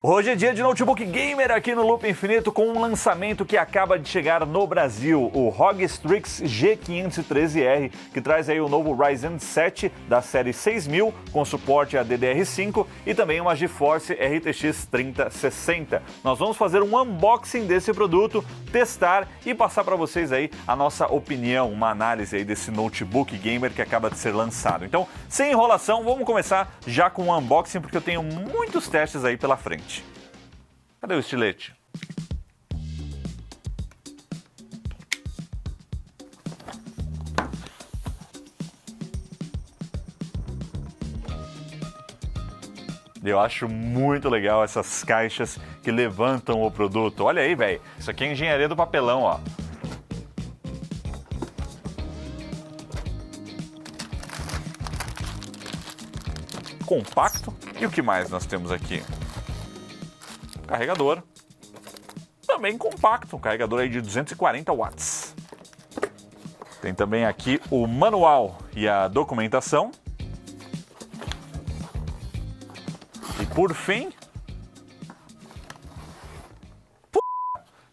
Hoje é dia de notebook gamer aqui no Loop Infinito com um lançamento que acaba de chegar no Brasil, o ROG Strix G513R, que traz aí o novo Ryzen 7 da série 6000 com suporte a DDR5 e também uma GeForce RTX 3060. Nós vamos fazer um unboxing desse produto, testar e passar para vocês aí a nossa opinião, uma análise aí desse notebook gamer que acaba de ser lançado. Então, sem enrolação, vamos começar já com o unboxing porque eu tenho muitos testes aí pela frente. Cadê o estilete? Eu acho muito legal essas caixas que levantam o produto. Olha aí, velho. Isso aqui é engenharia do papelão, ó. Compacto. E o que mais nós temos aqui? Carregador, também compacto, um carregador aí de 240 watts. Tem também aqui o manual e a documentação. E por fim,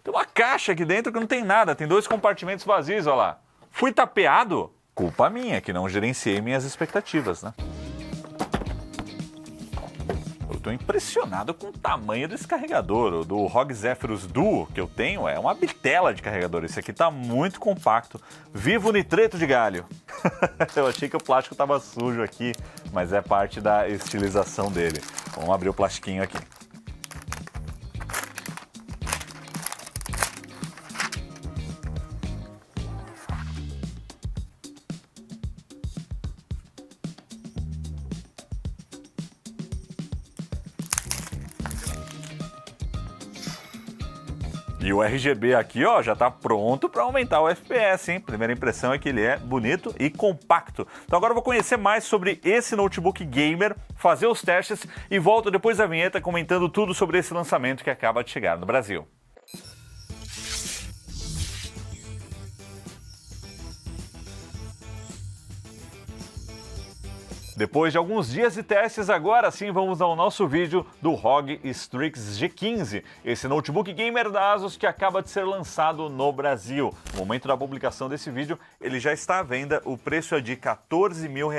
tem uma caixa aqui dentro que não tem nada, tem dois compartimentos vazios, olha lá. Fui tapeado? Culpa minha, que não gerenciei minhas expectativas, né? Estou impressionado com o tamanho desse carregador. O do ROG Zephyrus Duo que eu tenho é uma bitela de carregador. Esse aqui está muito compacto. Viva o nitreto de galho! Eu achei que o plástico estava sujo aqui, mas é parte da estilização dele. Vamos abrir o plastiquinho aqui. E o RGB aqui, ó, já tá pronto para aumentar o FPS, hein? Primeira impressão é que ele é bonito e compacto. Então agora eu vou conhecer mais sobre esse notebook gamer, fazer os testes e volto depois da vinheta comentando tudo sobre esse lançamento que acaba de chegar no Brasil. Depois de alguns dias de testes, agora sim vamos ao nosso vídeo do ROG Strix G15, esse notebook gamer da ASUS que acaba de ser lançado no Brasil. No momento da publicação desse vídeo, ele já está à venda, o preço é de R$14 mil,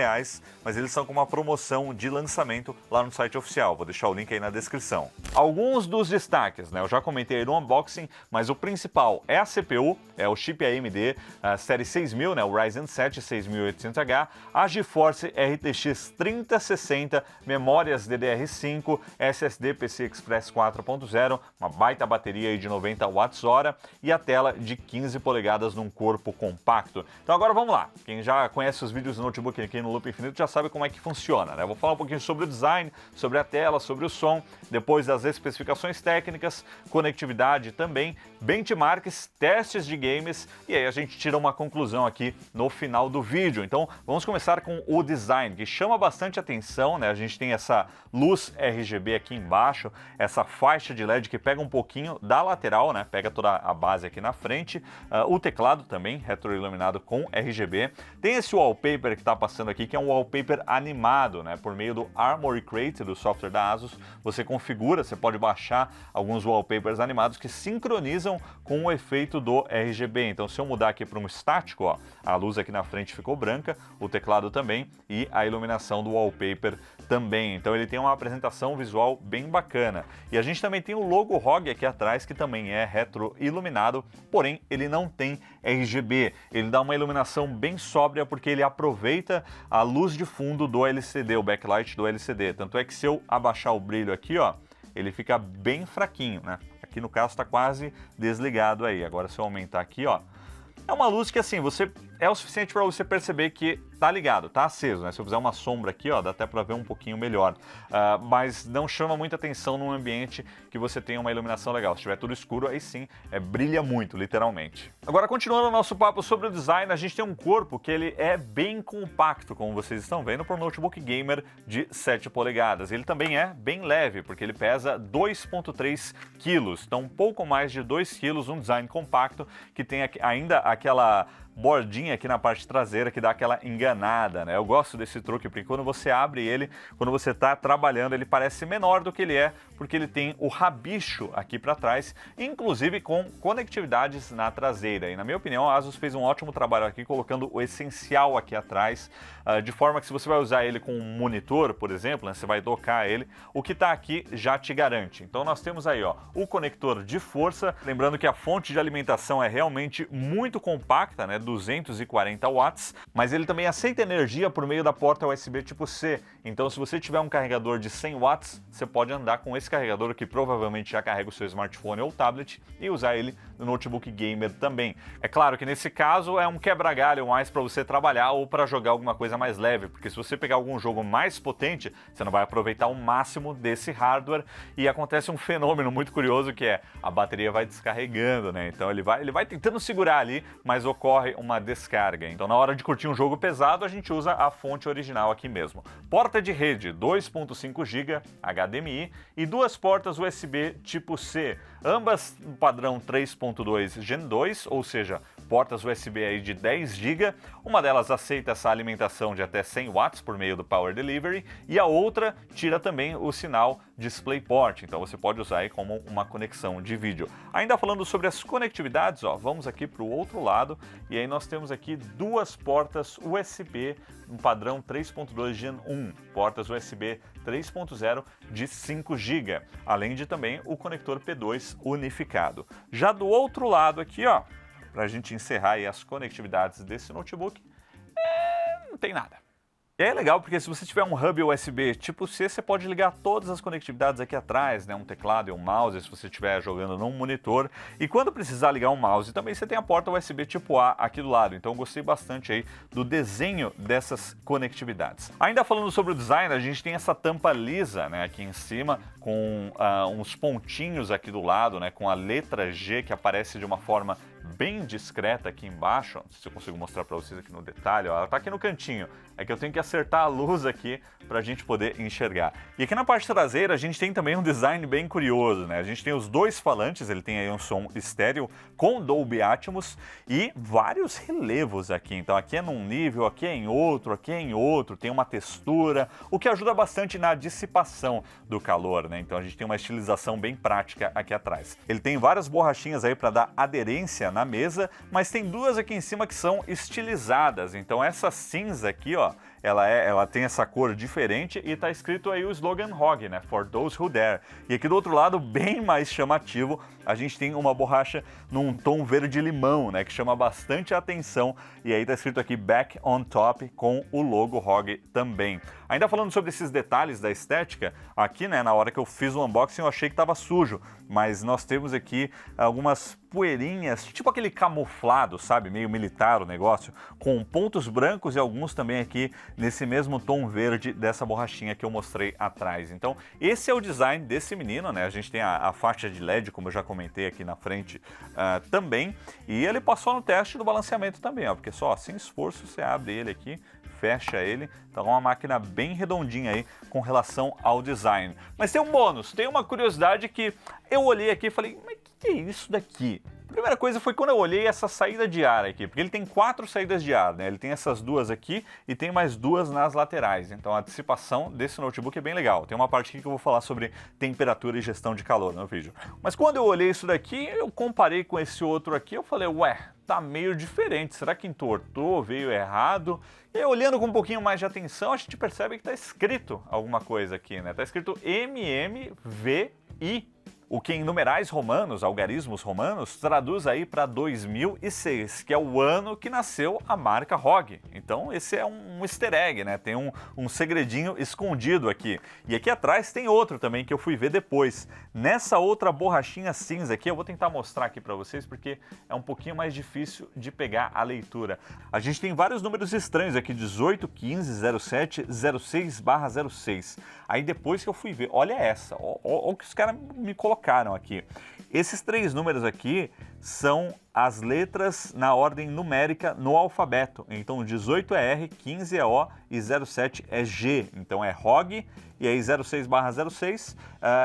mas eles são com uma promoção de lançamento lá no site oficial, vou deixar o link aí na descrição. Alguns dos destaques, né? Eu já comentei aí no unboxing, mas o principal é a CPU, é o chip AMD, a série 6000, né? O Ryzen 7 6800H, a GeForce RTX 3060, memórias DDR5, SSD PCI Express 4.0, uma baita bateria aí de 90 Wh e a tela de 15 polegadas num corpo compacto. Então agora vamos lá, quem já conhece os vídeos do notebook aqui no Loop Infinito já sabe como é que funciona, né? Eu vou falar um pouquinho sobre o design, sobre a tela, sobre o som, depois das especificações técnicas, conectividade também, benchmarks, testes de games e aí a gente tira uma conclusão aqui no final do vídeo. Então vamos começar com o design, que chama bastante atenção, né? A gente tem essa luz RGB aqui embaixo, essa faixa de LED que pega um pouquinho da lateral, né? Pega toda a base aqui na frente, o teclado também retroiluminado com RGB. Tem esse wallpaper que está passando aqui, que é um wallpaper animado, né? Por meio do Armoury Crate, do software da ASUS, você configura, você pode baixar alguns wallpapers animados que sincronizam com o efeito do RGB. Então, se eu mudar aqui para um estático, ó, a luz aqui na frente ficou branca, o teclado também e a iluminação do wallpaper também. Então ele tem uma apresentação visual bem bacana. E a gente também tem o logo ROG aqui atrás, que também é retroiluminado, porém ele não tem RGB. Ele dá uma iluminação bem sóbria porque ele aproveita a luz de fundo do LCD, o backlight do LCD. Tanto é que se eu abaixar o brilho aqui, ó, ele fica bem fraquinho, né? Aqui no caso está quase desligado aí. Agora se eu aumentar aqui, ó, é uma luz que assim, é o suficiente para você perceber que tá ligado, tá aceso, né? Se eu fizer uma sombra aqui, ó, dá até para ver um pouquinho melhor. Mas não chama muita atenção num ambiente que você tenha uma iluminação legal. Se tiver tudo escuro, aí sim, brilha muito, literalmente. Agora, continuando o nosso papo sobre o design, a gente tem um corpo que ele é bem compacto, como vocês estão vendo, para um notebook gamer de 7 polegadas. Ele também é bem leve, porque ele pesa 2,3 quilos, então um pouco mais de 2 quilos, um design compacto, que tem ainda aquela bordinha aqui na parte traseira que dá aquela enganada, né? Eu gosto desse truque, porque quando você abre ele, quando você está trabalhando, ele parece menor do que ele é, porque ele tem o rabicho aqui para trás, inclusive com conectividades na traseira. E na minha opinião, a Asus fez um ótimo trabalho aqui, colocando o essencial aqui atrás, de forma que se você vai usar ele com um monitor, por exemplo, né, você vai docar ele, o que está aqui já te garante. Então nós temos aí, ó, o conector de força, lembrando que a fonte de alimentação é realmente muito compacta, né, 240 watts, mas ele também aceita energia por meio da porta USB tipo C. Então se você tiver um carregador de 100 watts, você pode andar com esse carregador que provavelmente já carrega o seu smartphone ou tablet e usar ele no notebook gamer também. É claro que nesse caso é um quebra-galho mais para você trabalhar ou para jogar alguma coisa mais leve, porque se você pegar algum jogo mais potente, você não vai aproveitar o máximo desse hardware e acontece um fenômeno muito curioso que é a bateria vai descarregando, né? Então ele vai tentando segurar ali, mas ocorre uma descarga. Então na hora de curtir um jogo pesado, a gente usa a fonte original aqui mesmo. Porta de rede 2.5 GB HDMI e duas portas USB tipo C, ambas no padrão 3.2 Gen 2, ou seja, portas USB aí de 10 GB. Uma delas aceita essa alimentação de até 100 watts por meio do Power Delivery e a outra tira também o sinal DisplayPort, então você pode usar aí como uma conexão de vídeo. Ainda falando sobre as conectividades, ó, vamos aqui para o outro lado e aí nós temos aqui duas portas USB no padrão 3.2 Gen 1, portas USB 3.0 de 5 GB, além de também o conector P2 unificado. Já do outro lado aqui, ó, para a gente encerrar aí as conectividades desse notebook, não tem nada. E é legal porque se você tiver um hub USB tipo C, você pode ligar todas as conectividades aqui atrás, né? Um teclado e um mouse, se você estiver jogando num monitor. E quando precisar ligar um mouse, também você tem a porta USB tipo A aqui do lado. Então eu gostei bastante aí do desenho dessas conectividades. Ainda falando sobre o design, a gente tem essa tampa lisa, né? Aqui em cima, com uns pontinhos aqui do lado, né? Com a letra G que aparece de uma forma bem discreta aqui embaixo. Não sei se eu consigo mostrar para vocês aqui no detalhe, ó, ela tá aqui no cantinho. É que eu tenho que acertar a luz aqui para a gente poder enxergar. E aqui na parte traseira a gente tem também um design bem curioso, né? A gente tem os dois falantes, ele tem aí um som estéreo com Dolby Atmos e vários relevos aqui. Então aqui é num nível, aqui é em outro, aqui é em outro, tem uma textura, o que ajuda bastante na dissipação do calor, né? Então a gente tem uma estilização bem prática aqui atrás. Ele tem várias borrachinhas aí para dar aderência na mesa, mas tem duas aqui em cima que são estilizadas. Então essa cinza aqui, ó, ela tem essa cor diferente e tá escrito aí o slogan ROG, né? For those who dare. E aqui do outro lado, bem mais chamativo, a gente tem uma borracha num tom verde-limão, né? Que chama bastante a atenção. E aí tá escrito aqui Back on Top com o logo ROG também. Ainda falando sobre esses detalhes da estética, aqui, né, na hora que eu fiz o unboxing eu achei que tava sujo, mas nós temos aqui algumas poeirinhas, tipo aquele camuflado, sabe, meio militar o negócio, com pontos brancos e alguns também aqui nesse mesmo tom verde dessa borrachinha que eu mostrei atrás. Então, esse é o design desse menino, né? A gente tem a faixa de LED, como eu já comentei aqui na frente também, e ele passou no teste do balanceamento também, ó, porque só sem esforço você abre ele aqui, fecha ele, então é uma máquina bem redondinha aí com relação ao design. Mas tem um bônus, tem uma curiosidade que eu olhei aqui e falei, mas que é isso daqui? A primeira coisa foi quando eu olhei essa saída de ar aqui, porque ele tem 4 saídas de ar, né? Ele tem essas duas aqui e tem mais 2 nas laterais, então a dissipação desse notebook é bem legal. Tem uma parte aqui que eu vou falar sobre temperatura e gestão de calor no vídeo. Mas quando eu olhei isso daqui, eu comparei com esse outro aqui, eu falei, ué, tá meio diferente, será que entortou, veio errado? E aí, olhando com um pouquinho mais de atenção, a gente percebe que tá escrito alguma coisa aqui, né? Tá escrito MMVI. O que em numerais romanos, algarismos romanos, traduz aí para 2006, que é o ano que nasceu a marca ROG. Então esse é um easter egg, né? Tem um segredinho escondido aqui. E aqui atrás tem outro também que eu fui ver depois. Nessa outra borrachinha cinza aqui, eu vou tentar mostrar aqui para vocês porque é um pouquinho mais difícil de pegar a leitura. A gente tem vários números estranhos aqui, 18, 15, 07, 06/06. Aí depois que eu fui ver, olha essa, olha o que os caras me colocaram aqui. Esses 3 números aqui são as letras na ordem numérica no alfabeto. Então 18 é R, 15 é O e 07 é G. Então é ROG e aí 06/06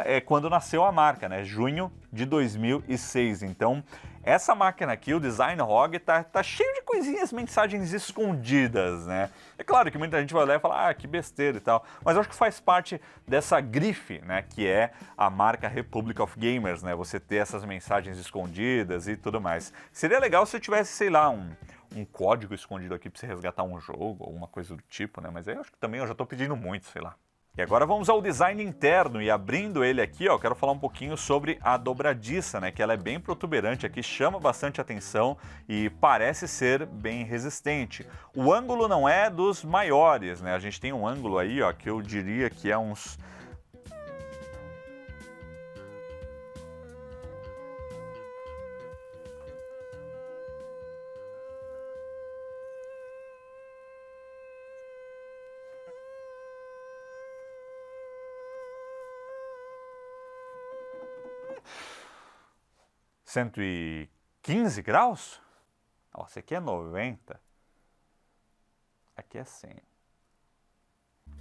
é quando nasceu a marca, né? Junho de 2006. Então essa máquina aqui, o Design ROG, tá cheio de coisinhas, mensagens escondidas, né? É claro que muita gente vai olhar e falar, ah, que besteira e tal, mas eu acho que faz parte dessa grife, né, que é a marca Republic of Gamers, né? Você ter essas mensagens escondidas e tudo mais. Seria legal se eu tivesse, sei lá, um código escondido aqui para você resgatar um jogo, alguma coisa do tipo, né? Mas aí eu acho que também eu já tô pedindo muito, sei lá. E agora vamos ao design interno, e abrindo ele aqui, ó, eu quero falar um pouquinho sobre a dobradiça, né, que ela é bem protuberante aqui, chama bastante atenção e parece ser bem resistente. O ângulo não é dos maiores, né, a gente tem um ângulo aí, ó, que eu diria que é uns... ...115 graus? Nossa, aqui é 90. Aqui é 100.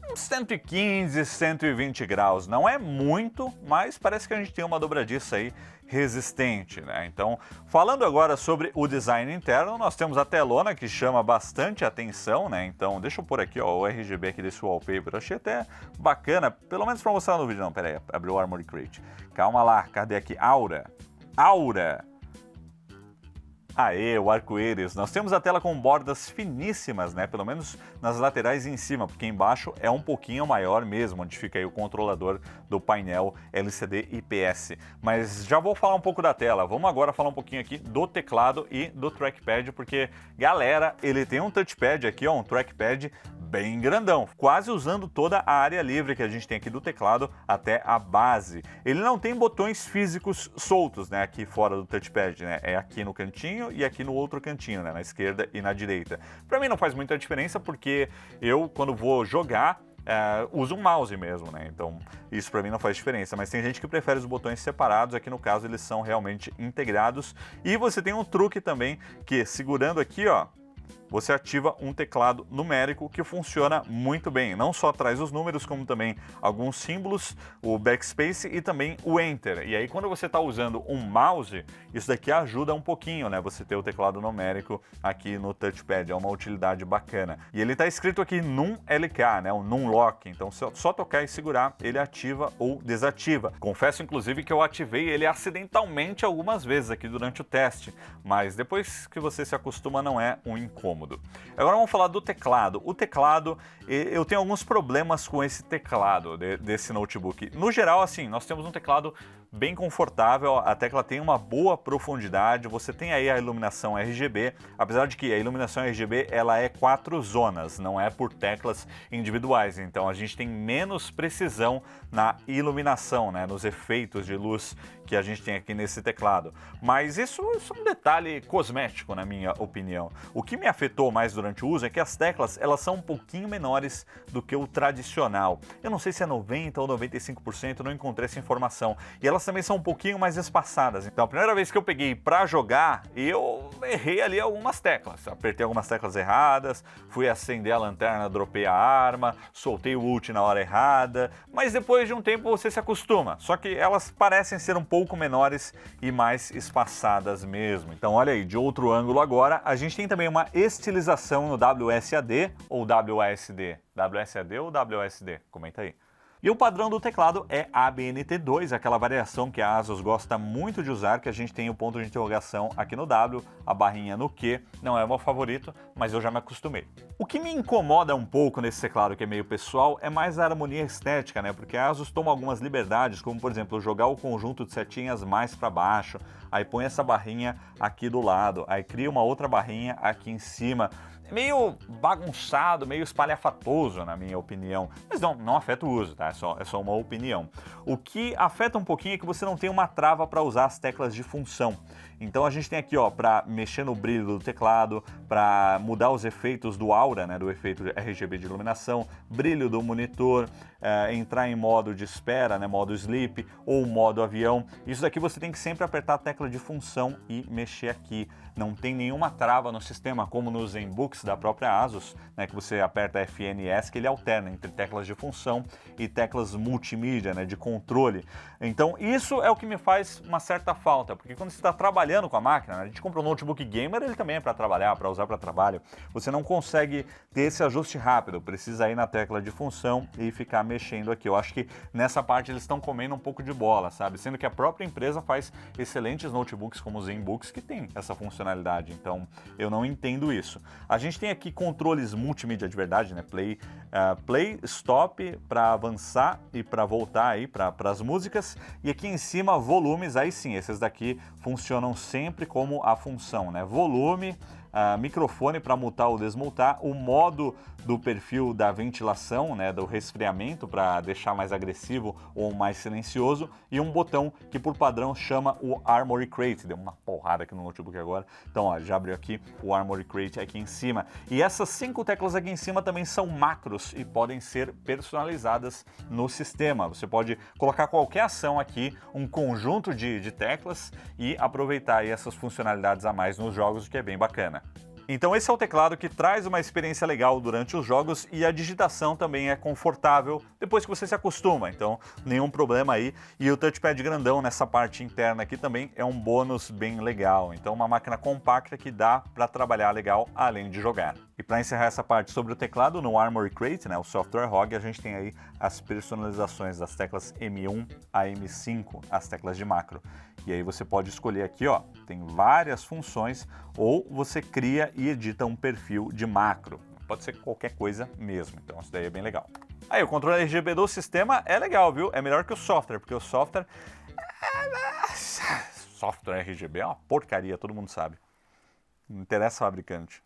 Uns 115, 120 graus. Não é muito, mas parece que a gente tem uma dobradiça aí resistente, né? Então, falando agora sobre o design interno, nós temos a telona que chama bastante atenção, né? Então, deixa eu pôr aqui, ó, o RGB aqui desse wallpaper. Eu achei até bacana, pelo menos para mostrar no vídeo. Não, pera aí, abriu o Armory Crate. Calma lá, cadê aqui? Aura. Aura! Aê, o arco-íris. Nós temos a tela com bordas finíssimas, né? Pelo menos nas laterais e em cima, porque embaixo é um pouquinho maior mesmo, onde fica aí o controlador do painel LCD IPS. Mas já vou falar um pouco da tela. Vamos agora falar um pouquinho aqui do teclado e do trackpad, porque, galera, ele tem um touchpad aqui, ó, um trackpad bem grandão, quase usando toda a área livre que a gente tem aqui do teclado até a base. Ele não tem botões físicos soltos, né, aqui fora do touchpad, né, é aqui no cantinho e aqui no outro cantinho, né, na esquerda e na direita. Para mim não faz muita diferença porque eu, quando vou jogar, uso um mouse mesmo, né? Então isso para mim não faz diferença, mas tem gente que prefere os botões separados, aqui no caso eles são realmente integrados. E você tem um truque também, que segurando aqui, ó, você ativa um teclado numérico que funciona muito bem. Não só traz os números, como também alguns símbolos, o backspace e também o enter. E aí quando você está usando um mouse, isso daqui ajuda um pouquinho, né? Você ter o teclado numérico aqui no touchpad, é uma utilidade bacana. E ele está escrito aqui Num LK, né? O Num Lock. Então só tocar e segurar, ele ativa ou desativa. Confesso inclusive que eu ativei ele acidentalmente algumas vezes aqui durante o teste, mas depois que você se acostuma não é um incômodo. Agora vamos falar do teclado. O teclado, eu tenho alguns problemas com esse teclado desse notebook. No geral, assim, nós temos um teclado bem confortável, a tecla tem uma boa profundidade, você tem aí a iluminação RGB, apesar de que a iluminação RGB ela é 4 zonas, não é por teclas individuais, então a gente tem menos precisão na iluminação, né, nos efeitos de luz que a gente tem aqui nesse teclado. Mas isso é um detalhe cosmético, na minha opinião. O que me afetou mais durante o uso é que as teclas elas são um pouquinho menores do que o tradicional. Eu não sei se é 90% ou 95%, não encontrei essa informação. E elas também são um pouquinho mais espaçadas. Então a primeira vez que eu peguei para jogar, eu errei ali algumas teclas. Apertei algumas teclas erradas, fui acender a lanterna, dropei a arma, soltei o ult na hora errada, mas depois de um tempo você se acostuma. Só que elas parecem ser um pouco menores e mais espaçadas mesmo. Então olha aí, de outro ângulo agora, a gente tem também uma estilização no WSAD ou WASD. WSAD ou WSD? Comenta aí. E o padrão do teclado é ABNT2, aquela variação que a ASUS gosta muito de usar, que a gente tem o ponto de interrogação aqui no W, a barrinha no Q, não é o meu favorito, mas eu já me acostumei. O que me incomoda um pouco nesse teclado, que é meio pessoal, é mais a harmonia estética, né? Porque a ASUS toma algumas liberdades, como por exemplo, jogar o conjunto de setinhas mais para baixo, aí põe essa barrinha aqui do lado, aí cria uma outra barrinha aqui em cima. meio bagunçado, meio espalhafatoso, na minha opinião. Mas não afeta o uso, tá? É só uma opinião. O que afeta um pouquinho é que você não tem uma trava para usar as teclas de função. Então a gente tem aqui, ó, para mexer no brilho do teclado, para mudar os efeitos do Aura, né, do efeito RGB de iluminação, brilho do monitor, entrar em modo de espera, né, modo sleep ou modo avião. Isso daqui você tem que sempre apertar a tecla de função e mexer aqui. Não tem nenhuma trava no sistema, como nos ZenBooks da própria ASUS, né, que você aperta FN e S, que ele alterna entre teclas de função e teclas multimídia, né, de controle. Então isso é o que me faz uma certa falta, porque quando você está trabalhando com a máquina, né, a gente compra um notebook gamer, ele também é para trabalhar, para usar para trabalho, você não consegue ter esse ajuste rápido, precisa ir na tecla de função e ficar mexendo aqui. Eu acho que nessa parte eles estão comendo um pouco de bola, sabe? Sendo que a própria empresa faz excelentes notebooks como os ZenBooks que tem essa funcionalidade, então eu não entendo isso. A gente tem aqui controles multimídia de verdade, né? Play, stop para avançar e para voltar aí para as músicas, e aqui em cima volumes, aí sim, esses daqui funcionam sempre como a função, né? Volume, microfone para mutar ou desmutar, o modo do perfil da ventilação, né, do resfriamento para deixar mais agressivo ou mais silencioso, e um botão que por padrão chama o Armoury Crate. Deu uma porrada aqui no notebook agora. Então, ó, já abriu aqui o Armoury Crate aqui em cima. E essas 5 teclas aqui em cima também são macros e podem ser personalizadas no sistema. Você pode colocar qualquer ação aqui, um conjunto de teclas, e aproveitar aí essas funcionalidades a mais nos jogos, o que é bem bacana. Então esse é o teclado que traz uma experiência legal durante os jogos, e a digitação também é confortável depois que você se acostuma, então nenhum problema aí. E o touchpad grandão nessa parte interna aqui também é um bônus bem legal, então uma máquina compacta que dá para trabalhar legal além de jogar. E para encerrar essa parte sobre o teclado, no Armoury Crate, né, o software ROG, a gente tem aí as personalizações das teclas M1 a M5, as teclas de macro. E aí você pode escolher aqui, ó, tem várias funções, ou você cria e edita um perfil de macro. Pode ser qualquer coisa mesmo, então isso daí é bem legal. Aí o controle RGB do sistema é legal, viu? É melhor que o software, porque o software... Software RGB é uma porcaria, todo mundo sabe. Não interessa o fabricante.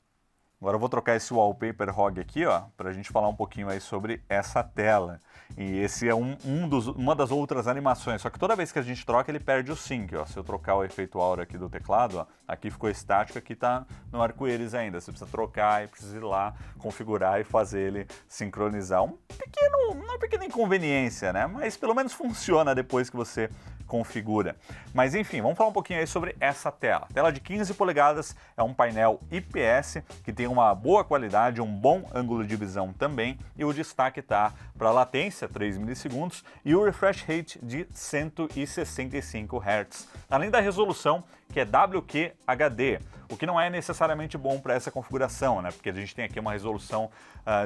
Agora eu vou trocar esse wallpaper ROG aqui, ó, para a gente falar um pouquinho aí sobre essa tela. E esse é uma das outras animações, só que toda vez que a gente troca ele perde o sync, ó. Se eu trocar o efeito Aura aqui do teclado, ó, aqui ficou estático, aqui tá no arco-íris ainda. Você precisa trocar e precisa ir lá, configurar e fazer ele sincronizar. Uma pequena inconveniência, né? Mas pelo menos funciona depois que você configura. Mas enfim, vamos falar um pouquinho aí sobre essa tela. Tela de 15 polegadas, é um painel IPS que tem uma boa qualidade, um bom ângulo de visão também, e o destaque tá para latência, 3 milissegundos, e o refresh rate de 165 Hz. Além da resolução, que é WQHD, o que não é necessariamente bom para essa configuração, né? Porque a gente tem aqui uma resolução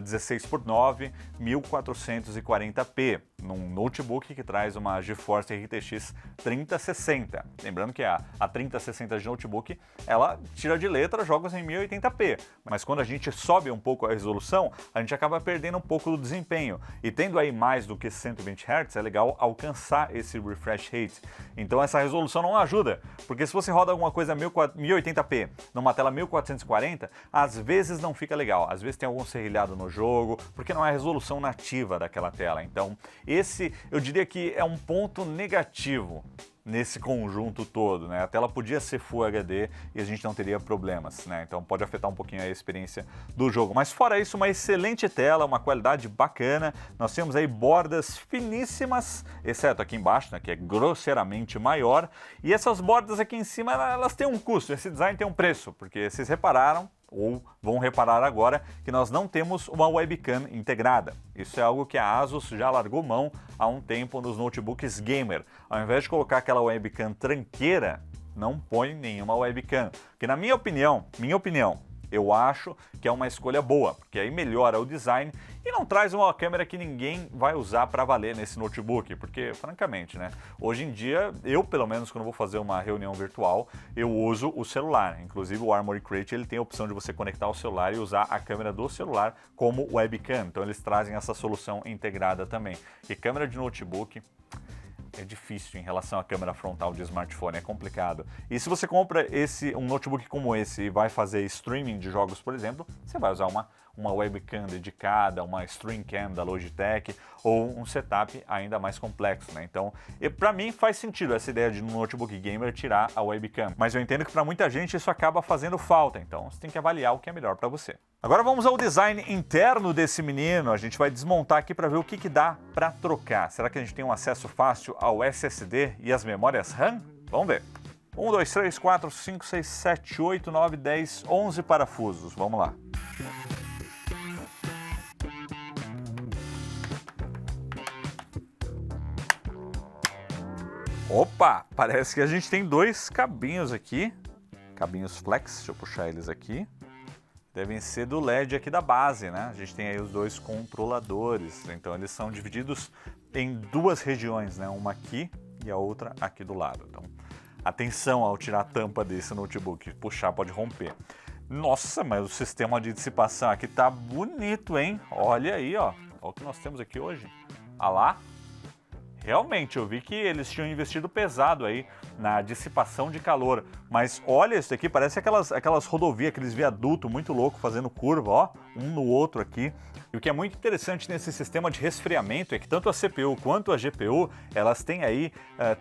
16:9, 1440p, num notebook que traz uma GeForce RTX 3060. Lembrando que a 3060 de notebook, ela tira de letra jogos em 1080p, mas quando a gente sobe um pouco a resolução, a gente acaba perdendo um pouco do desempenho. E tendo aí mais do que 120 Hz, é legal alcançar esse refresh rate. Então essa resolução não ajuda, porque se você roda alguma coisa 1080p numa tela 1440, às vezes não fica legal, às vezes tem algum serrilhado no jogo, porque não é a resolução nativa daquela tela. Então esse, eu diria que é um ponto negativo nesse conjunto todo, né? A tela podia ser Full HD e a gente não teria problemas, né? Então pode afetar um pouquinho a experiência do jogo. Mas fora isso, uma excelente tela, uma qualidade bacana. Nós temos aí bordas finíssimas, exceto aqui embaixo, né, que é grosseiramente maior. E essas bordas aqui em cima, elas têm um custo, esse design tem um preço, porque vocês repararam, ou vão reparar agora, que nós não temos uma webcam integrada. Isso é algo que a ASUS já largou mão há um tempo nos notebooks gamer. Ao invés de colocar aquela webcam tranqueira, não põe nenhuma webcam. Que na minha opinião, eu acho que é uma escolha boa, porque aí melhora o design e não traz uma câmera que ninguém vai usar para valer nesse notebook, porque, francamente, né, hoje em dia, eu, pelo menos, quando vou fazer uma reunião virtual, eu uso o celular. Inclusive, o Armoury Crate, ele tem a opção de você conectar o celular e usar a câmera do celular como webcam, então eles trazem essa solução integrada também. E câmera de notebook... é difícil em relação à câmera frontal de smartphone, é complicado. E se você compra um notebook como esse e vai fazer streaming de jogos, por exemplo, você vai usar uma webcam dedicada, uma StreamCam da Logitech ou um setup ainda mais complexo, né? Então, para mim faz sentido essa ideia de no notebook gamer tirar a webcam, mas eu entendo que para muita gente isso acaba fazendo falta, então você tem que avaliar o que é melhor para você. Agora vamos ao design interno desse menino, a gente vai desmontar aqui para ver o que dá para trocar. Será que a gente tem um acesso fácil ao SSD e as memórias RAM? Vamos ver. 1, 2, 3, 4, 5, 6, 7, 8, 9, 10, 11 parafusos, vamos lá. Opa, parece que a gente tem dois cabinhos aqui, cabinhos flex, deixa eu puxar eles aqui. Devem ser do LED aqui da base, né? A gente tem aí os dois controladores, então eles são divididos em duas regiões, né? Uma aqui e a outra aqui do lado. Então, atenção ao tirar a tampa desse notebook, puxar pode romper. Nossa, mas o sistema de dissipação aqui tá bonito, hein? Olha aí, ó. Olha o que nós temos aqui hoje. Ah lá. Realmente, eu vi que eles tinham investido pesado aí na dissipação de calor, mas olha isso aqui, parece aquelas rodovias, aqueles viadutos muito loucos fazendo curva, ó, um no outro aqui. E o que é muito interessante nesse sistema de resfriamento é que tanto a CPU quanto a GPU, elas têm aí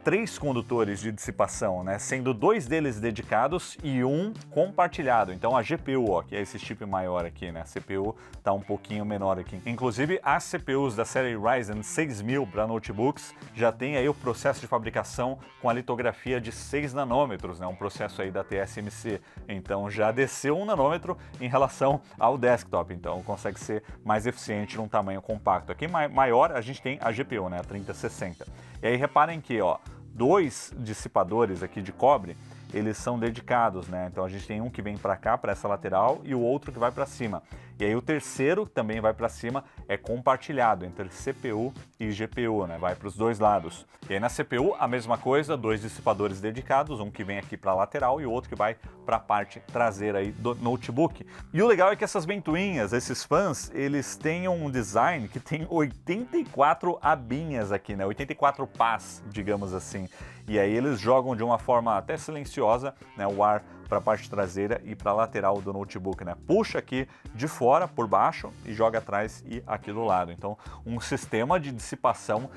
3 condutores de dissipação, né? Sendo 2 deles dedicados e um compartilhado. Então a GPU, ó, que é esse chip maior aqui, né? A CPU tá um pouquinho menor aqui. Inclusive as CPUs da série Ryzen 6000 para notebooks já tem aí o processo de fabricação com a litografia de 6 nanômetros, né? Um processo aí da TSMC. Então já desceu 1 nanômetro em relação ao desktop, então consegue ser mais eficiente num tamanho compacto. Aqui maior a gente tem a GPU, né, a 3060. E aí reparem que, ó, 2 dissipadores aqui de cobre, eles são dedicados, né? Então a gente tem um que vem para cá, para essa lateral, e o outro que vai para cima. E aí o terceiro também vai para cima, é compartilhado entre CPU e GPU, né? Vai para os dois lados. E aí na CPU a mesma coisa, 2 dissipadores dedicados, um que vem aqui para a lateral e o outro que vai para a parte traseira aí do notebook. E o legal é que essas ventoinhas, esses fãs, eles têm um design que tem 84 abinhas aqui, né? 84 pás, digamos assim. E aí eles jogam de uma forma até silenciosa, né, o ar para a parte traseira e para a lateral do notebook, né? Puxa aqui de fora, por baixo, e joga atrás e aqui do lado. Então, um sistema de dissipação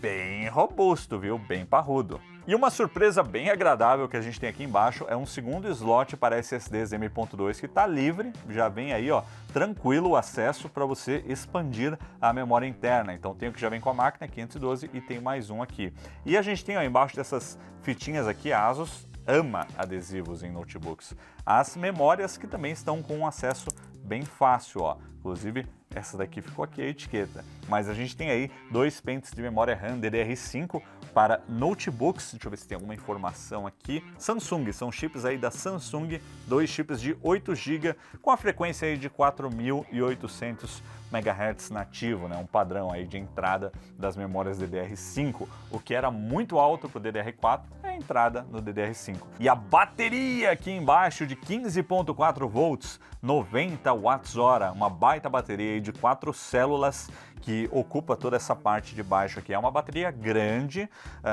bem robusto, viu? Bem parrudo. E uma surpresa bem agradável que a gente tem aqui embaixo é um segundo slot para SSDs M.2 que está livre, já vem aí, ó, tranquilo o acesso para você expandir a memória interna. Então tem o que já vem com a máquina, 512, e tem mais um aqui. E a gente tem, ó, embaixo dessas fitinhas aqui, a ASUS ama adesivos em notebooks. As memórias que também estão com um acesso bem fácil, ó. Inclusive, essa daqui ficou aqui a etiqueta. Mas a gente tem aí 2 pentes de memória RAM DDR5 para notebooks. Deixa eu ver se tem alguma informação aqui. Samsung, são chips aí da Samsung, 2 chips de 8 GB com a frequência aí de 4.800 MHz nativo, né? Um padrão aí de entrada das memórias DDR5, o que era muito alto para o DDR4, é a entrada no DDR5. E a bateria aqui embaixo de 15.4 volts, 90 Wh, uma baita bateria aí de 4 células que ocupa toda essa parte de baixo aqui. É uma bateria grande,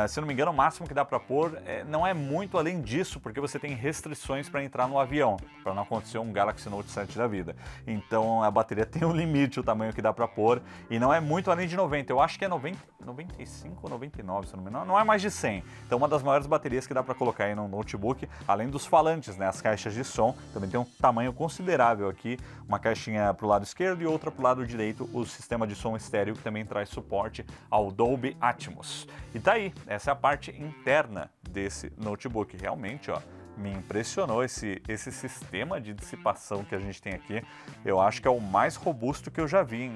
se não me engano o máximo que dá para pôr não é muito além disso, porque você tem restrições para entrar no avião, para não acontecer um Galaxy Note 7 da vida. Então a bateria tem um limite, o tamanho que dá para pôr, e não é muito além de 90, eu acho que é 95 ou 99, se não me engano, não é mais de 100. Então uma das maiores baterias que dá para colocar aí no notebook, além dos falantes, né, as caixas de som, também tem um tamanho considerável aqui, uma caixinha para o lado esquerdo e outra para o lado direito, o sistema de som estéreo que também traz suporte ao Dolby Atmos. E tá aí, essa é a parte interna desse notebook. Realmente, ó, me impressionou esse sistema de dissipação que a gente tem aqui. Eu acho que é o mais robusto que eu já vi.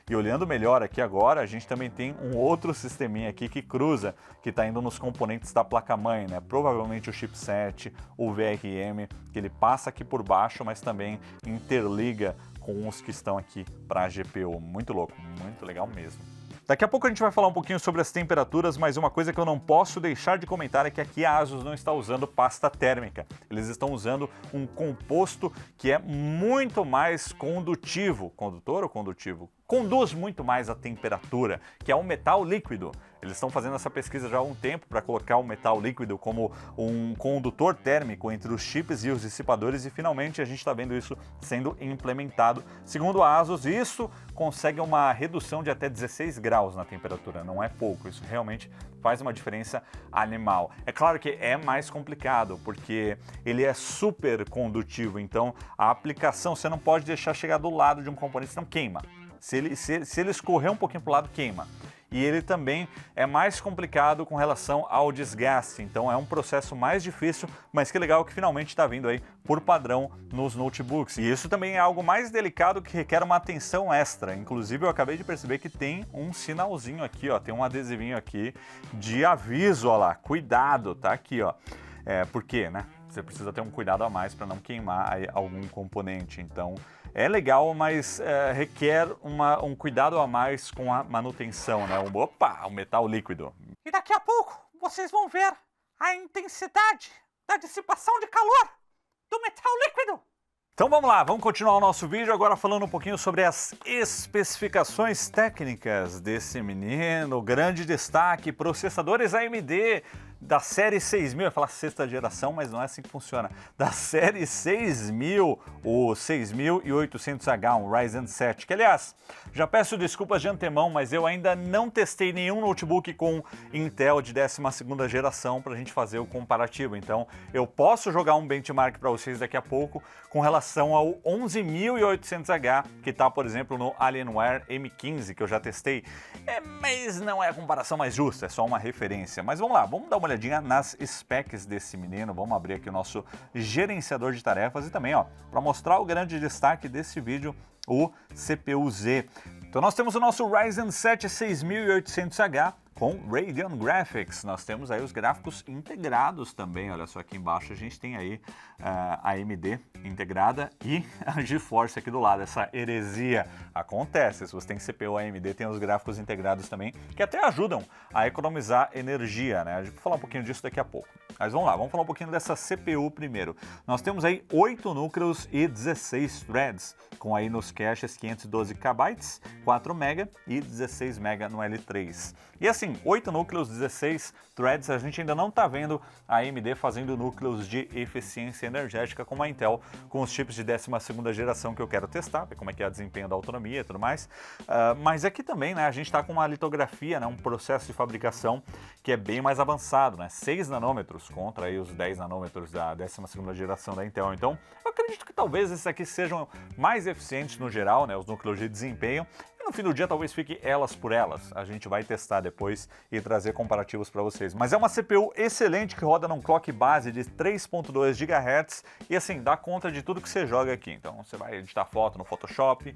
E olhando melhor aqui agora, a gente também tem um outro sisteminha aqui que cruza, que está indo nos componentes da placa-mãe, né? Provavelmente o chipset, o VRM, que ele passa aqui por baixo, mas também interliga com os que estão aqui para a GPU. Muito louco, muito legal mesmo. Daqui a pouco a gente vai falar um pouquinho sobre as temperaturas, mas uma coisa que eu não posso deixar de comentar é que aqui a ASUS não está usando pasta térmica. Eles estão usando um composto que é muito mais condutivo. Condutor ou condutivo? Conduz muito mais a temperatura, que é um metal líquido. Eles estão fazendo essa pesquisa já há um tempo para colocar o metal líquido como um condutor térmico entre os chips e os dissipadores e finalmente a gente está vendo isso sendo implementado. Segundo a ASUS, isso consegue uma redução de até 16 graus na temperatura, não é pouco, isso realmente faz uma diferença animal. É claro que é mais complicado, porque ele é super condutivo, então a aplicação você não pode deixar chegar do lado de um componente, senão queima. Se ele escorrer um pouquinho para o lado, queima. E ele também é mais complicado com relação ao desgaste, então é um processo mais difícil, mas que legal que finalmente está vindo aí por padrão nos notebooks. E isso também é algo mais delicado que requer uma atenção extra. Inclusive eu acabei de perceber que tem um sinalzinho aqui, ó, tem um adesivinho aqui de aviso, ó lá, cuidado, tá aqui, ó. Por quê, né? Você precisa ter um cuidado a mais para não queimar aí algum componente, então é legal, mas requer um cuidado a mais com a manutenção, né? O metal líquido. E daqui a pouco vocês vão ver a intensidade da dissipação de calor do metal líquido. Então vamos lá, vamos continuar o nosso vídeo agora falando um pouquinho sobre as especificações técnicas desse menino. Grande destaque, processadores AMD da série 6000, eu ia falar sexta geração, mas não é assim que funciona. Da série 6000, o 6800H, um Ryzen 7, que aliás, já peço desculpas de antemão, mas eu ainda não testei nenhum notebook com Intel de 12ª geração para a gente fazer o comparativo. Então eu posso jogar um benchmark para vocês daqui a pouco com relação ao 11800H, que está, por exemplo, no Alienware M15, que eu já testei. Mas não é a comparação mais justa, é só uma referência. Mas vamos lá, vamos dar uma olhadinha nas specs desse menino. Vamos abrir aqui o nosso gerenciador de tarefas e também, ó, para mostrar o grande destaque desse vídeo, o CPU-Z. Então nós temos o nosso Ryzen 7 6800H com Radeon Graphics. Nós temos aí os gráficos integrados também, olha só aqui embaixo a gente tem aí a AMD integrada e a GeForce aqui do lado, essa heresia acontece, se você tem CPU AMD tem os gráficos integrados também, que até ajudam a economizar energia, né? A gente vai falar um pouquinho disso daqui a pouco. Mas vamos lá, vamos falar um pouquinho dessa CPU primeiro. Nós temos aí 8 núcleos e 16 threads, com aí nos caches 512 KB, 4 MB e 16 MB no L3. E assim, 8 núcleos, 16 threads, a gente ainda não está vendo a AMD fazendo núcleos de eficiência energética como a Intel, com os chips de 12ª geração que eu quero testar, ver como é que é o desempenho da autonomia e tudo mais. Mas aqui também, né, a gente está com uma litografia, né, um processo de fabricação que é bem mais avançado, né, 6 nanômetros contra aí os 10 nanômetros da 12ª geração da Intel. Então, eu acredito que talvez esses aqui sejam mais eficientes no geral, né, os núcleos de desempenho. E no fim do dia talvez fique elas por elas. A gente vai testar depois e trazer comparativos para vocês. Mas é uma CPU excelente que roda num clock base de 3.2 GHz e assim, dá conta de tudo que você joga aqui. Então você vai editar foto no Photoshop,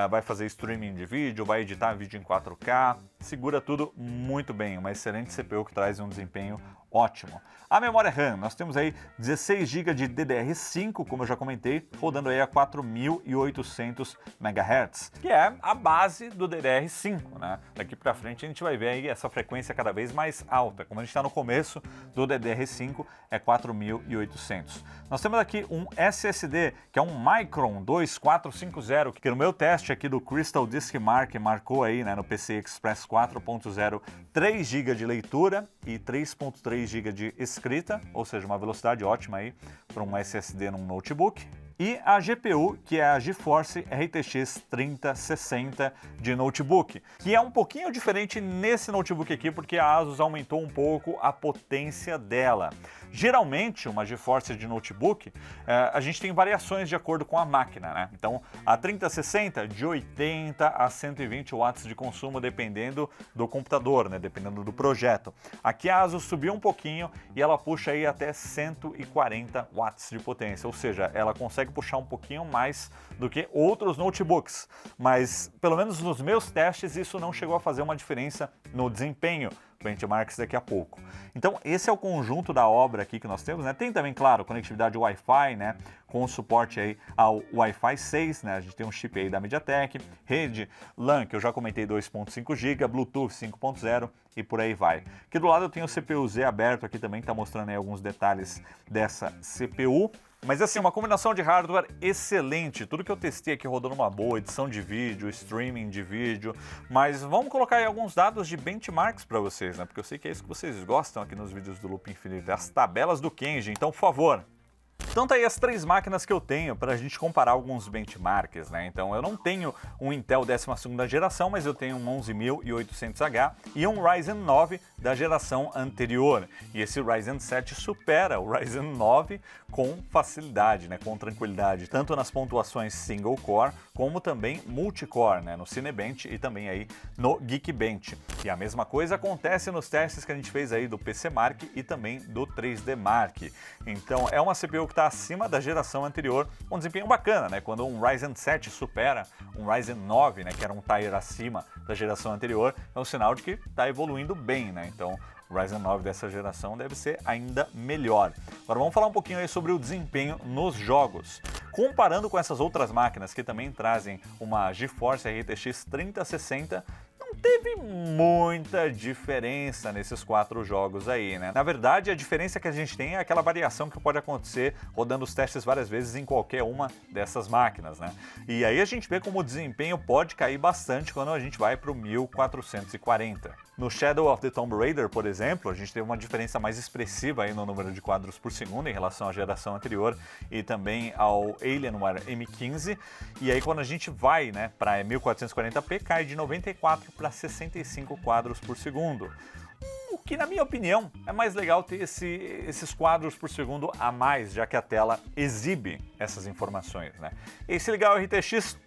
vai fazer streaming de vídeo, vai editar vídeo em 4K, segura tudo muito bem. Uma excelente CPU que traz um desempenho ótimo. A memória RAM, nós temos aí 16 GB de DDR5, como eu já comentei, rodando aí a 4.800 MHz, que é a base do DDR5, né? Daqui para frente a gente vai ver aí essa frequência cada vez mais alta. Como a gente está no começo do DDR5, é 4.800. Nós temos aqui um SSD, que é um Micron 2450, que no meu teste aqui do Crystal Disk Mark marcou aí, né, no PCI Express 4.0, 3 GB de leitura e 3.3 GB de escrita, ou seja, uma velocidade ótima aí para um SSD num notebook. E a GPU, que é a GeForce RTX 3060 de notebook, que é um pouquinho diferente nesse notebook aqui, porque a ASUS aumentou um pouco a potência dela. Geralmente, uma GeForce de notebook, a gente tem variações de acordo com a máquina, né? Então, a 3060 de 80 a 120 watts de consumo, dependendo do computador, né? Dependendo do projeto. Aqui a ASUS subiu um pouquinho e ela puxa aí até 140 watts de potência, ou seja, ela consegue puxar um pouquinho mais do que outros notebooks, mas pelo menos nos meus testes isso não chegou a fazer uma diferença no desempenho. Benchmarks daqui a pouco. Então esse é o conjunto da obra aqui que nós temos, né? Tem também, claro, conectividade Wi-Fi, né? Com suporte aí ao Wi-Fi 6, né? A gente tem um chip aí da MediaTek, rede LAN, que eu já comentei, 2.5 GB, Bluetooth 5.0 e por aí vai. Aqui do lado eu tenho o CPU-Z aberto aqui também, que está mostrando aí alguns detalhes dessa CPU. Mas assim, uma combinação de hardware excelente, tudo que eu testei aqui rodando uma boa, edição de vídeo, streaming de vídeo, mas vamos colocar aí alguns dados de benchmarks para vocês, né? Porque eu sei que é isso que vocês gostam aqui nos vídeos do Loop Infinito, as tabelas do Kenji, então por favor. Então tá aí as 3 máquinas que eu tenho para a gente comparar alguns benchmarks, né? Então eu não tenho um Intel 12ª geração, mas eu tenho um 11800H e um Ryzen 9 da geração anterior. E esse Ryzen 7 supera o Ryzen 9 com facilidade, né? Com tranquilidade, tanto nas pontuações single core como também multicore, né? No Cinebench e também aí no Geekbench. E a mesma coisa acontece nos testes que a gente fez aí do PC Mark e também do 3D Mark. Então é uma CPU que está acima da geração anterior, um desempenho bacana, né? Quando um Ryzen 7 supera um Ryzen 9, né, que era um tier acima da geração anterior, é um sinal de que está evoluindo bem, né? Então o Ryzen 9 dessa geração deve ser ainda melhor. Agora vamos falar um pouquinho aí sobre o desempenho nos jogos. Comparando com essas outras máquinas que também trazem uma GeForce RTX 3060, teve muita diferença nesses 4 jogos aí, né? Na verdade, a diferença que a gente tem é aquela variação que pode acontecer rodando os testes várias vezes em qualquer uma dessas máquinas, né? E aí a gente vê como o desempenho pode cair bastante quando a gente vai para o 1440. No Shadow of the Tomb Raider, por exemplo, a gente teve uma diferença mais expressiva aí no número de quadros por segundo em relação à geração anterior e também ao Alienware M15. E aí quando a gente vai, né, para 1440p, cai de 94 para 65 quadros por segundo. O que, na minha opinião, é mais legal ter esses quadros por segundo a mais, já que a tela exibe essas informações, né? E se ligar o RTX,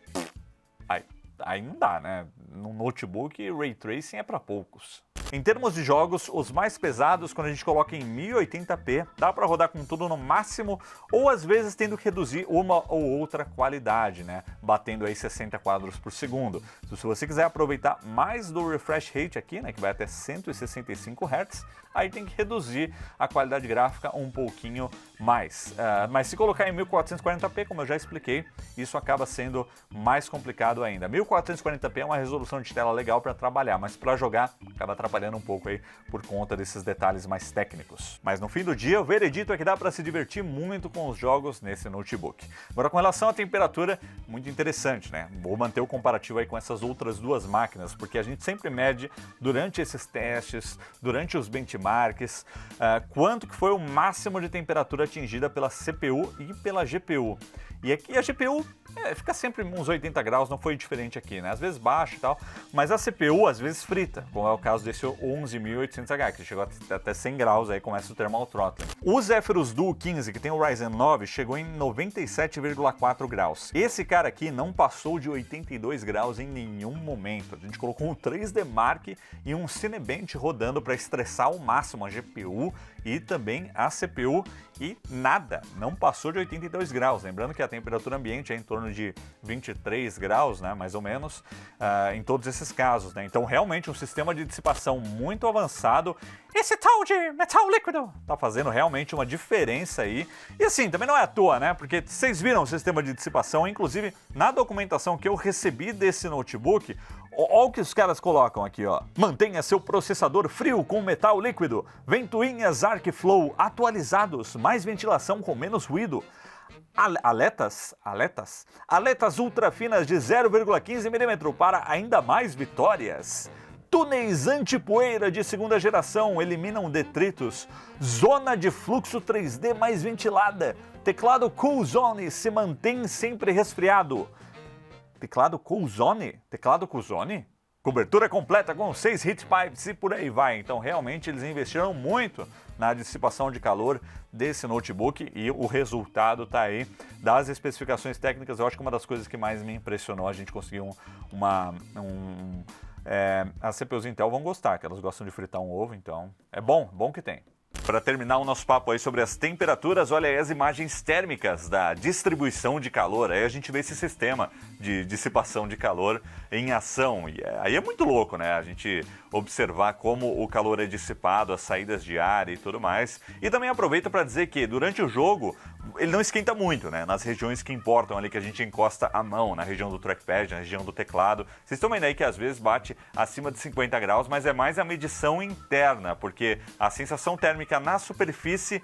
aí não dá, né? No notebook, Ray Tracing é para poucos. Em termos de jogos, os mais pesados, quando a gente coloca em 1080p, dá para rodar com tudo no máximo, ou às vezes tendo que reduzir uma ou outra qualidade, né? Batendo aí 60 quadros por segundo. Então, se você quiser aproveitar mais do refresh rate aqui, né, que vai até 165 Hz, aí tem que reduzir a qualidade gráfica um pouquinho mais. Mas se colocar em 1440p, como eu já expliquei, isso acaba sendo mais complicado ainda. 1440p é uma resolução de tela legal para trabalhar, mas para jogar acaba atrapalhando um pouco aí por conta desses detalhes mais técnicos. Mas no fim do dia, o veredito é que dá para se divertir muito com os jogos nesse notebook. Agora, com relação à temperatura, muito interessante, né? Vou manter o comparativo aí com essas outras 2 máquinas, porque a gente sempre mede durante esses testes, durante os benchmarks, quanto que foi o máximo de temperatura atingida pela CPU e pela GPU. E aqui a GPU fica sempre uns 80 graus, não foi diferente aqui, né? Às vezes baixa e tal, mas a CPU às vezes frita, como é o caso desse 11800H, que chegou até 100 graus, aí começa o thermal throttling. O Zephyrus Duo 15, que tem o Ryzen 9, chegou em 97,4 graus. Esse cara aqui não passou de 82 graus em nenhum momento. A gente colocou um 3D Mark e um Cinebench rodando para estressar ao máximo a GPU e também a CPU, e nada, não passou de 82 graus. Lembrando que a temperatura ambiente é em torno de 23 graus, né, mais ou menos, em todos esses casos, né? Então realmente um sistema de dissipação muito avançado. Esse tal de metal líquido tá fazendo realmente uma diferença aí. E assim, também não é à toa, né? Porque vocês viram o sistema de dissipação, inclusive na documentação que eu recebi desse notebook, olha o que os caras colocam aqui, ó. Mantenha seu processador frio com metal líquido. Ventoinhas ArcFlow atualizados, mais ventilação com menos ruído. Aletas ultra finas de 0,15 mm para ainda mais vitórias. Túneis anti-poeira de 2ª geração eliminam detritos. Zona de fluxo 3D mais ventilada. Teclado Cool Zone se mantém sempre resfriado. Teclado Cool Zone? Teclado Cool Zone? Cobertura completa com 6 heat pipes e por aí vai. Então realmente eles investiram muito na dissipação de calor desse notebook e o resultado está aí. Das especificações técnicas, eu acho que uma das coisas que mais me impressionou, a gente conseguiu as CPUs Intel vão gostar, que elas gostam de fritar um ovo, então é bom que tem. Para terminar o nosso papo aí sobre as temperaturas, olha aí as imagens térmicas da distribuição de calor. Aí a gente vê esse sistema de dissipação de calor em ação. E aí é muito louco, né? observar como o calor é dissipado, as saídas de ar e tudo mais. E também aproveito para dizer que durante o jogo ele não esquenta muito, né? Nas regiões que importam ali, que a gente encosta a mão, na região do trackpad, na região do teclado. Vocês estão vendo aí que às vezes bate acima de 50 graus, mas é mais a medição interna, porque a sensação térmica na superfície,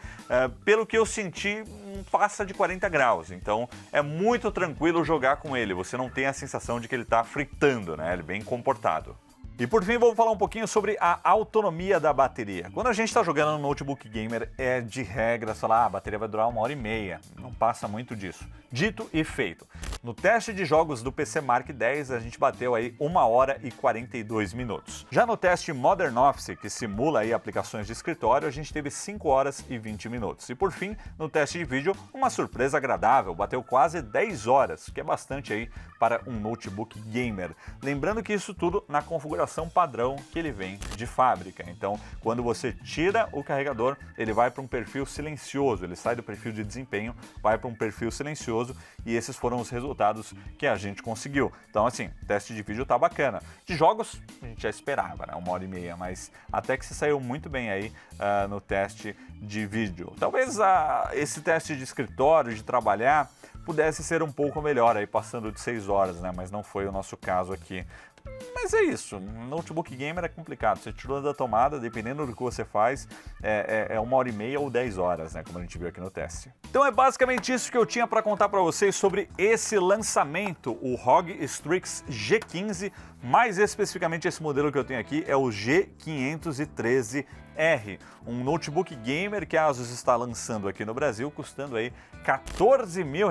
pelo que eu senti, passa de 40 graus. Então é muito tranquilo jogar com ele, você não tem a sensação de que ele está fritando, né? Ele é bem comportado. E por fim, vamos falar um pouquinho sobre a autonomia da bateria. Quando a gente está jogando no notebook gamer, é de regra falar, a bateria vai durar 1h30. Não passa muito disso. Dito e feito. No teste de jogos do PC Mark X, a gente bateu aí 1h e 42 minutos. Já no teste Modern Office, que simula aí aplicações de escritório, a gente teve 5h e 20 minutos. E por fim, no teste de vídeo, uma surpresa agradável, bateu quase 10 horas, que é bastante aí para um notebook gamer. Lembrando que isso tudo na configuração padrão que ele vem de fábrica. Então, quando você tira o carregador, ele vai para um perfil silencioso, ele sai do perfil de desempenho, vai para um perfil silencioso, e esses foram os resultados que a gente conseguiu. Então, assim, o teste de vídeo tá bacana. De jogos, a gente já esperava, né? 1h30, mas até que se saiu muito bem aí no teste de vídeo. Talvez esse teste de escritório, de trabalhar, pudesse ser um pouco melhor aí, passando de 6 horas, né? Mas não foi o nosso caso aqui. Mas é isso, notebook gamer é complicado, você tirou da tomada, dependendo do que você faz, é 1h30 ou 10 horas, né, como a gente viu aqui no teste. Então é basicamente isso que eu tinha para contar para vocês sobre esse lançamento, o ROG Strix G15, mais especificamente esse modelo que eu tenho aqui é o G513R, um notebook gamer que a Asus está lançando aqui no Brasil, custando aí R$14 mil.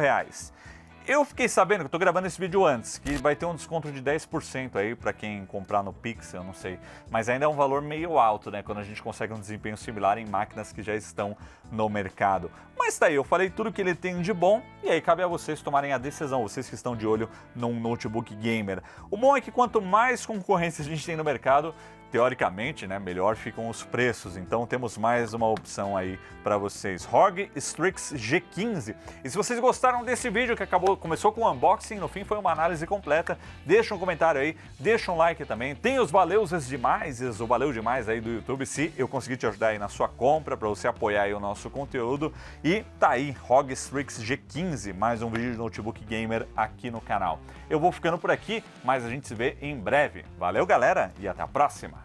Eu fiquei sabendo, que eu tô gravando esse vídeo antes, que vai ter um desconto de 10% aí para quem comprar no Pix, eu não sei. Mas ainda é um valor meio alto, né? Quando a gente consegue um desempenho similar em máquinas que já estão no mercado. Mas tá aí, eu falei tudo que ele tem de bom e aí cabe a vocês tomarem a decisão, vocês que estão de olho num notebook gamer. O bom é que quanto mais concorrência a gente tem no mercado, teoricamente, né, melhor ficam os preços. Então temos mais uma opção aí para vocês. ROG Strix G15. E se vocês gostaram desse vídeo que começou com um unboxing, no fim foi uma análise completa, deixa um comentário aí, deixa um like também. Tem os valeuses demais, o valeu demais aí do YouTube, se eu conseguir te ajudar aí na sua compra, para você apoiar aí o nosso conteúdo. E tá aí, ROG Strix G15, mais um vídeo de notebook gamer aqui no canal. Eu vou ficando por aqui, mas a gente se vê em breve. Valeu, galera, e até a próxima!